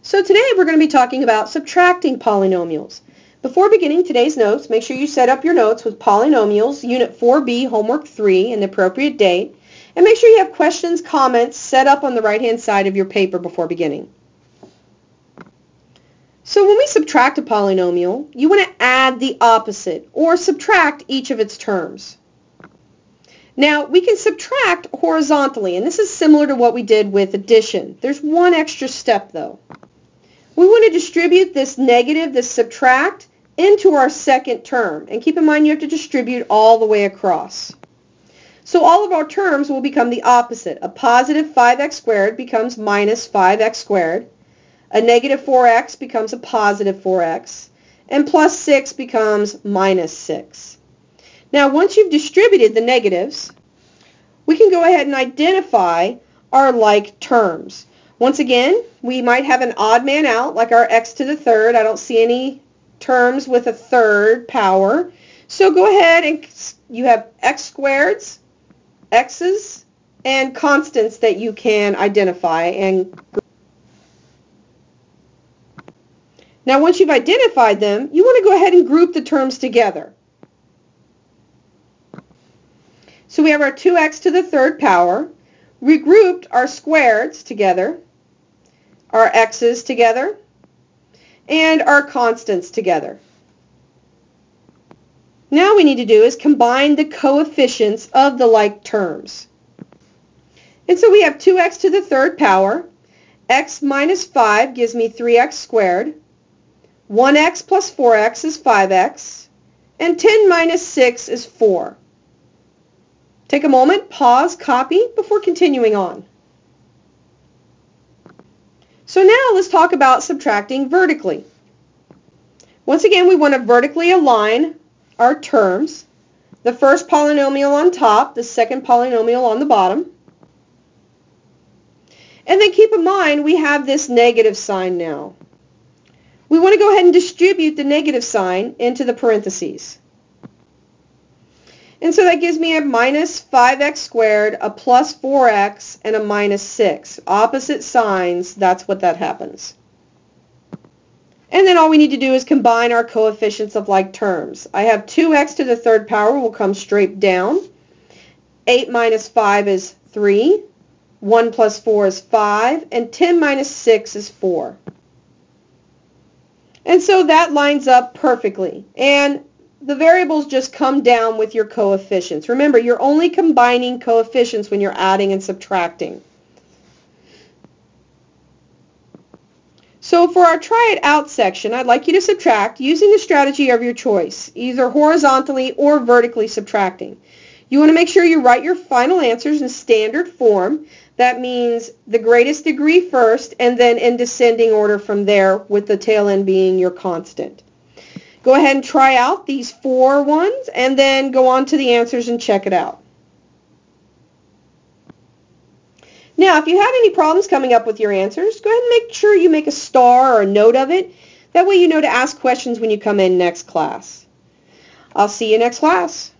So today we're going to be talking about subtracting polynomials. Before beginning today's notes, make sure you set up your notes with Polynomials, Unit 4B, Homework 3, and the appropriate date. And make sure you have questions, comments set up on the right-hand side of your paper before beginning. So when we subtract a polynomial, you want to add the opposite, or subtract each of its terms. Now, we can subtract horizontally, and this is similar to what we did with addition. There's one extra step, though. We want to distribute this negative, this subtract, into our second term. And keep in mind you have to distribute all the way across. So all of our terms will become the opposite. A positive 5x squared becomes minus 5x squared. A negative 4x becomes a positive 4x. And plus 6 becomes minus 6. Now, once you've distributed the negatives, we can go ahead and identify our like terms. Once again, we might have an odd man out, like our x to the third. I don't see any terms with a third power. So go ahead and you have x squareds, x's, and constants that you can identify. Now, once you've identified them, you want to go ahead and group the terms together. So we have our 2x to the third power. We grouped our squareds together, our x's together, and our constants together. Now we need to do is combine the coefficients of the like terms. And so we have 2x to the third power. X minus 5 gives me 3x squared. 1x plus 4x is 5x. And 10 minus 6 is 4. Take a moment, pause, copy before continuing on. So now let's talk about subtracting vertically. Once again, we want to vertically align our terms. The first polynomial on top, the second polynomial on the bottom. And then keep in mind we have this negative sign now. We want to go ahead and distribute the negative sign into the parentheses. And so that gives me a minus 5x squared, a plus 4x, and a minus 6. Opposite signs, that's what that happens. And then all we need to do is combine our coefficients of like terms. I have 2x to the third power will come straight down. 8 minus 5 is 3. 1 plus 4 is 5. And 10 minus 6 is 4. And so that lines up perfectly. And the variables just come down with your coefficients. Remember, you're only combining coefficients when you're adding and subtracting. So for our try it out section, I'd like you to subtract using the strategy of your choice, either horizontally or vertically subtracting. You want to make sure you write your final answers in standard form. That means the greatest degree first and then in descending order from there, with the tail end being your constant. Go ahead and try out these 4 ones and then go on to the answers and check it out. Now, if you have any problems coming up with your answers, go ahead and make sure you make a star or a note of it. That way you know to ask questions when you come in next class. I'll see you next class.